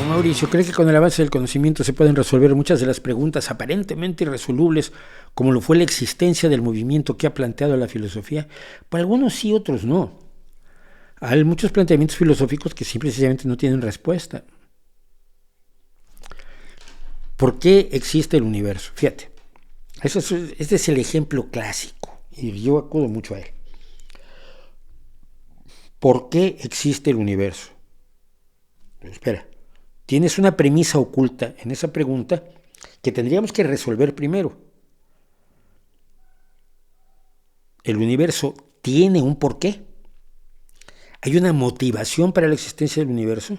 Mauricio, ¿cree que con el avance del conocimiento se pueden resolver muchas de las preguntas aparentemente irresolubles, como lo fue la existencia del movimiento que ha planteado la filosofía? Para algunos sí, otros no. Hay muchos planteamientos filosóficos que simple y sencillamente no tienen respuesta. ¿Por qué existe el universo? Fíjate, este es el ejemplo clásico y yo acudo mucho a él. ¿Por qué existe el universo? Espera, tienes una premisa oculta en esa pregunta que tendríamos que resolver primero. ¿El universo tiene un porqué? ¿Hay una motivación para la existencia del universo?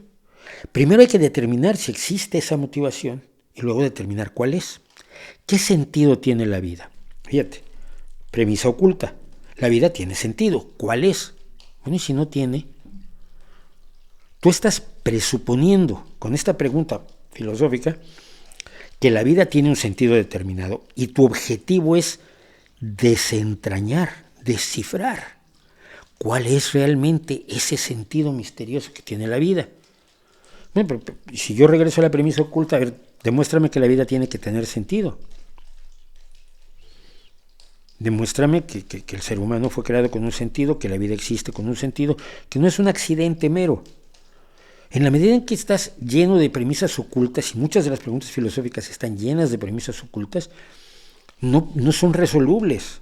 Primero hay que determinar si existe esa motivación y luego determinar cuál es. ¿Qué sentido tiene la vida? Fíjate, premisa oculta. La vida tiene sentido. ¿Cuál es? Bueno, y si no tiene, tú estás presuponiendo con esta pregunta filosófica que la vida tiene un sentido determinado y tu objetivo es desentrañar, descifrar cuál es realmente ese sentido misterioso que tiene la vida. Bueno, pero si yo regreso a la premisa oculta, a ver, demuéstrame que la vida tiene que tener sentido. Demuéstrame que el ser humano fue creado con un sentido, que la vida existe con un sentido, que no es un accidente mero. En la medida en que estás lleno de premisas ocultas, y muchas de las preguntas filosóficas están llenas de premisas ocultas, no son resolubles.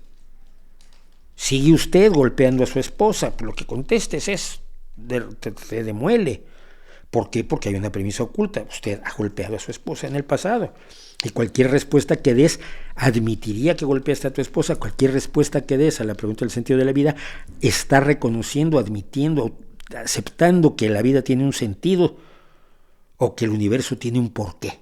Sigue usted golpeando a su esposa, lo que contestes te demuele. ¿Por qué? Porque hay una premisa oculta. Usted ha golpeado a su esposa en el pasado. Y cualquier respuesta que des admitiría que golpeaste a tu esposa. Cualquier respuesta que des a la pregunta del sentido de la vida está reconociendo, admitiendo, aceptando que la vida tiene un sentido o que el universo tiene un porqué.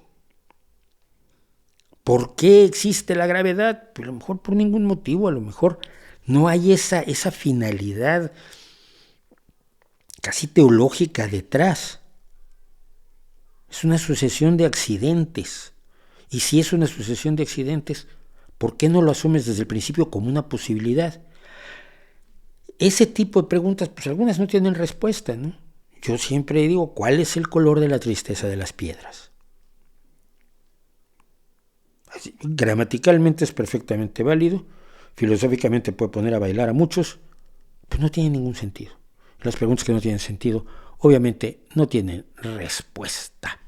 ¿Por qué existe la gravedad? Pues a lo mejor por ningún motivo, a lo mejor no hay esa finalidad casi teológica detrás. Es una sucesión de accidentes. Y si es una sucesión de accidentes, ¿por qué no lo asumes desde el principio como una posibilidad? Ese tipo de preguntas, pues algunas no tienen respuesta, ¿no? Yo siempre digo, ¿cuál es el color de la tristeza de las piedras? Así, gramaticalmente es perfectamente válido, filosóficamente puede poner a bailar a muchos, pero no tiene ningún sentido. Las preguntas que no tienen sentido, obviamente, no tienen respuesta.